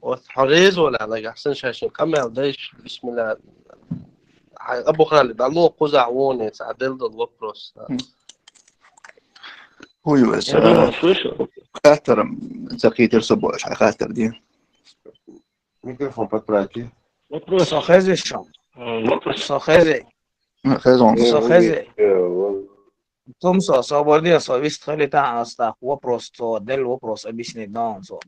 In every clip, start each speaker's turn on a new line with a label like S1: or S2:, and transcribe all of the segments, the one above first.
S1: وحريز ولا على أحسن شاشة قمع ودايش بسم الله أبو خالد عمو قزع ووني تعدل ضد وبروس.
S2: Ой, вас,
S3: Я думаю, слышал.
S2: хаттером захитер собой, хаттер, ди.
S4: Микрофон подправьте.
S3: Вопрос.
S5: Сохези шо?
S3: Вопрос.
S5: Сохези.
S2: Хазон.
S5: Сохези. Тумсо, свободен, вистхали та астах вопрос, то дел вопрос объяснить даун со.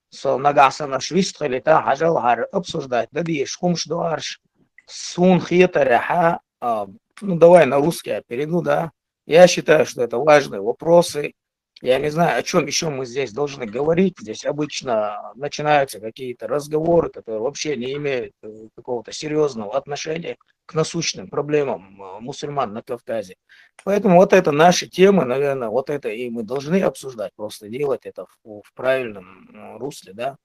S5: Со нагасана вистхали та хажал хар обсуждать, да дишь хумш дуарш сун хитаряха. Ну давай на русский я перейду, да. Я считаю, что это важные вопросы. Я не знаю, о чем еще мы здесь должны говорить. Здесь обычно начинаются какие-то разговоры, которые вообще не имеют какого-то серьезного отношения к насущным проблемам мусульман на Кавказе. Поэтому вот это наши темы, наверное, вот это и мы должны обсуждать, просто делать это в правильном русле, да.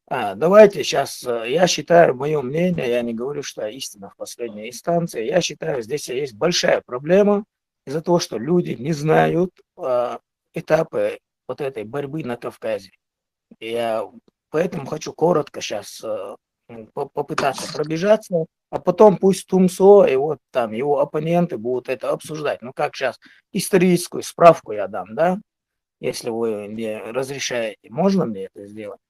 S5: Давайте сейчас, я считаю, мое мнение, я не говорю, что истина в последней инстанции, я считаю, здесь есть большая проблема из-за того, что люди не знают этапы вот этой борьбы на Кавказе. Я поэтому хочу коротко сейчас попытаться пробежаться, а потом пусть Тумсо и вот там его оппоненты будут это обсуждать. Ну как сейчас историческую справку я дам, да? Если вы мне разрешаете, можно мне это сделать?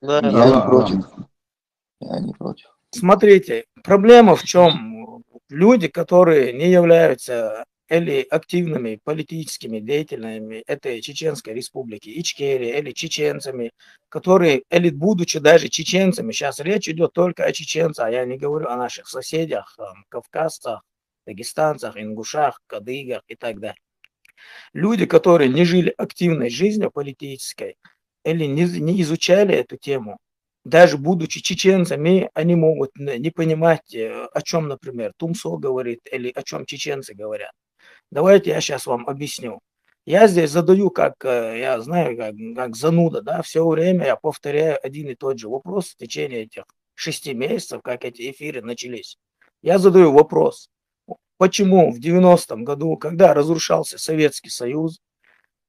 S2: Я не против. Я не против.
S5: Смотрите, проблема в чем? Люди, которые не являются или активными политическими деятелями этой Чеченской республики, Ичкерии, или чеченцами, которые, или будучи даже чеченцами, сейчас речь идет только о чеченцах, а я не говорю о наших соседях, кавказцах, дагестанцах, ингушах, кадыгах и так далее. Люди, которые не жили активной жизнью политической, или не изучали эту тему, даже будучи чеченцами, они могут не понимать, о чем, например, Тумсо говорит, или о чем чеченцы говорят. Давайте я сейчас вам объясню. Я здесь задаю, как я знаю, как зануда, да, все время я повторяю один и тот же вопрос в течение этих 6 месяцев, как эти эфиры начались. Я задаю вопрос, почему в 90-м году, когда разрушался Советский Союз,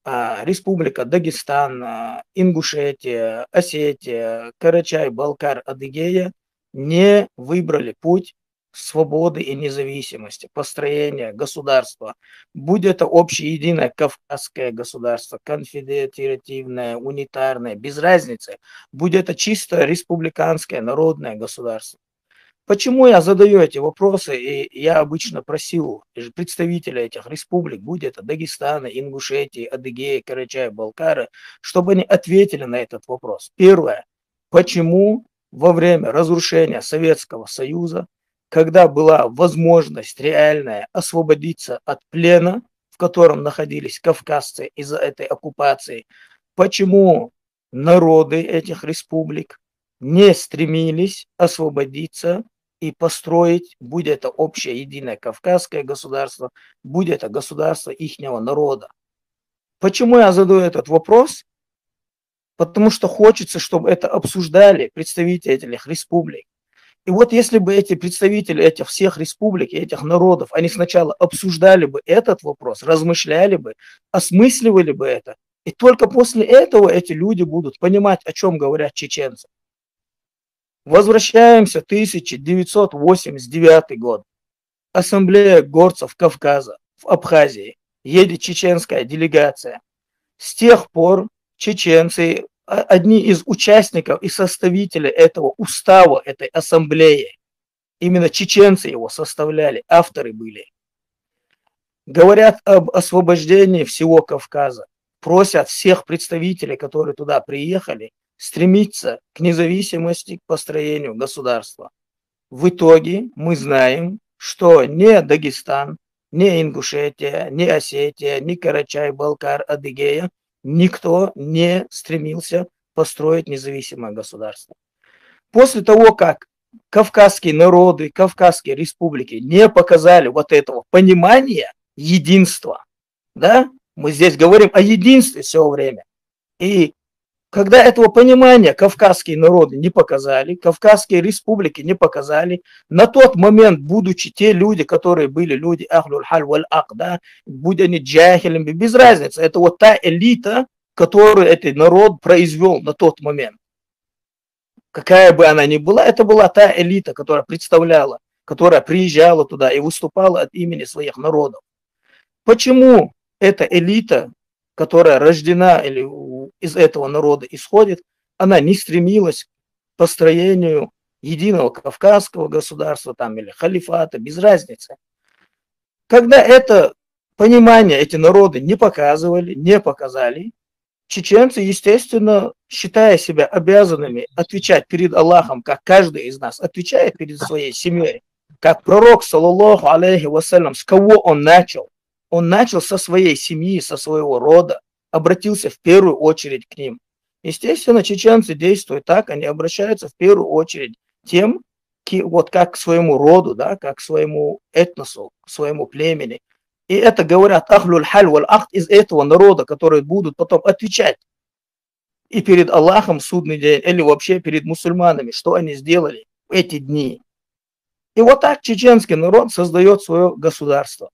S5: Республика Дагестан, Ингушетия, Осетия, Карачай-Балкар, Адыгея не выбрали путь свободы и независимости, построения государства, будь это общеединое кавказское государство, конфедеративное, унитарное, без разницы, будь это чисто республиканское народное государство. Почему я задаю эти вопросы, и я обычно просил представителей этих республик, будь это Дагестана, Ингушетии, Адыгеи, Карачая-Балкара, чтобы они ответили на этот вопрос. Первое. Почему во время разрушения Советского Союза, когда была возможность реальная освободиться от плена, в котором находились кавказцы из-за этой оккупации, почему народы этих республик не стремились освободиться и построить, будь это общее единое кавказское государство, будь это государство ихнего народа. Почему я задаю этот вопрос? Потому что хочется, чтобы это обсуждали представители этих республик. И вот если бы эти представители этих всех республик, этих народов, они сначала обсуждали бы этот вопрос, размышляли бы, осмысливали бы это, и только после этого эти люди будут понимать, о чем говорят чеченцы. Возвращаемся в 1989 год. Ассамблея горцев Кавказа в Абхазии. Едет чеченская делегация. С тех пор чеченцы, одни из участников и составителей этого устава, этой ассамблеи, именно чеченцы его составляли, авторы были, говорят об освобождении всего Кавказа. Просят всех представителей, которые туда приехали, стремиться к независимости, к построению государства. В итоге мы знаем, что ни Дагестан, ни Ингушетия, ни Осетия, ни Карачай-Балкар, Адыгея, никто не стремился построить независимое государство. После того, как кавказские народы, кавказские республики не показали вот этого понимания, единства, да, мы здесь говорим о единстве все время, и когда этого понимания кавказские народы не показали, кавказские республики не показали, на тот момент, будучи те люди, которые были люди ахлюль халь валь ак, да, будь они джахилями, без разницы, это вот та элита, которую этот народ произвел на тот момент. Какая бы она ни была, это была та элита, которая представляла, которая приезжала туда и выступала от имени своих народов. Почему эта элита, которая рождена или из этого народа исходит, она не стремилась к построению единого кавказского государства там, или халифата, без разницы. Когда это понимание эти народы не показывали, не показали, чеченцы, естественно, считая себя обязанными отвечать перед Аллахом, как каждый из нас отвечает перед своей семьей, как пророк, саллаллаху алейхи вассалям, с кого он начал? Он начал со своей семьи, со своего рода, обратился в первую очередь к ним. Естественно, чеченцы действуют так, они обращаются в первую очередь тем, вот как к своему роду, да, как к своему этносу, к своему племени. И это говорят ахлюль халь валь акд из этого народа, которые будут потом отвечать и перед Аллахом в судный день, или вообще перед мусульманами, что они сделали в эти дни. И вот так чеченский народ создает свое государство.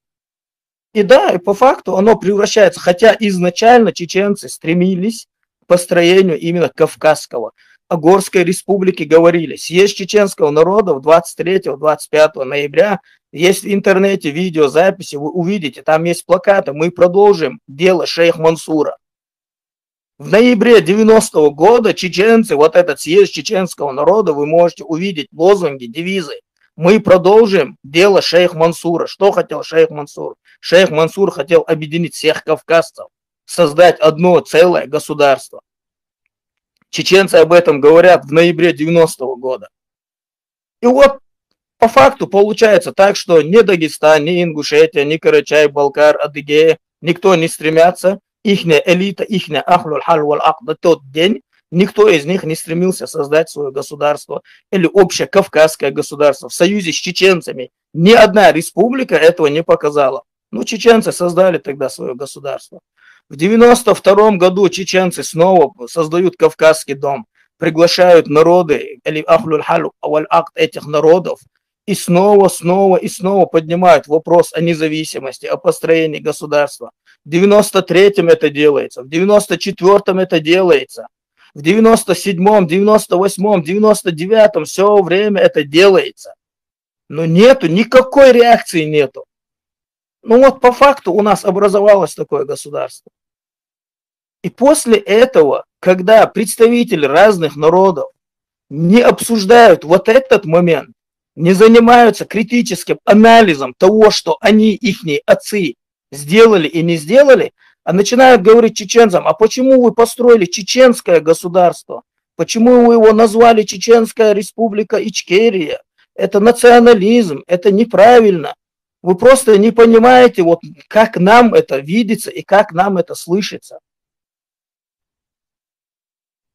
S5: И да, и по факту оно превращается, хотя изначально чеченцы стремились к построению именно кавказского. О Горской республике говорили. Съезд чеченского народа 23-25 ноября. Есть в интернете видеозаписи, вы увидите, там есть плакаты. Мы продолжим дело шейх Мансура. В ноябре 90-го года чеченцы, вот этот съезд чеченского народа, вы можете увидеть лозунги, девизы. Мы продолжим дело шейх Мансура. Что хотел шейх Мансур? Шейх Мансур хотел объединить всех кавказцев, создать одно целое государство. Чеченцы об этом говорят в ноябре 90-го года. И вот по факту получается так, что ни Дагестан, ни Ингушетия, ни Карачай, Балкар, Адыгея, никто не стремятся, ихняя элита, ихняя ахлюль халь валь акд на тот день, никто из них не стремился создать свое государство или общее кавказское государство в союзе с чеченцами. Ни одна республика этого не показала. Ну, чеченцы создали тогда свое государство. В 92 году чеченцы снова создают Кавказский дом, приглашают народы, или ахлюль халь валь акд этих народов, и снова поднимают вопрос о независимости, о построении государства. В 93-м это делается, в 94-м это делается, в 97-м, 98-м, 99-м все время это делается. Но нету, никакой реакции нету. Ну вот по факту у нас образовалось такое государство. И после этого, когда представители разных народов не обсуждают вот этот момент, не занимаются критическим анализом того, что они, ихние отцы, сделали и не сделали, а начинают говорить чеченцам, а почему вы построили чеченское государство? Почему вы его назвали Чеченская республика Ичкерия? Это национализм, это неправильно. Вы просто не понимаете, вот как нам это видится и как нам это слышится.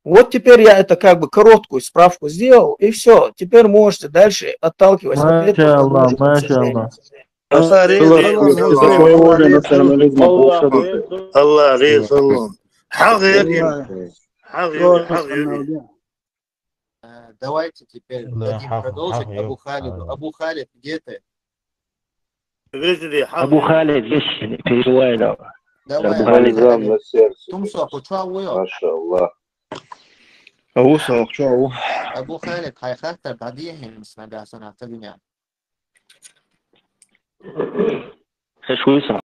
S5: Вот теперь я это как бы короткую справку сделал, и все. Теперь можете дальше отталкиваться от этого.
S6: الله ريس الله
S7: Давайте теперь дадим продолжить Абу Халиду. Абу Халид, где ты?
S3: أبو خالد ليش في رواية
S7: Давай,
S4: Бальзам на сердце.
S7: Тумсо, почему?
S4: Машаллах.
S7: Абу Халид, хайхахтар بعدين نسمع سنة تبينا.
S3: شو يسمع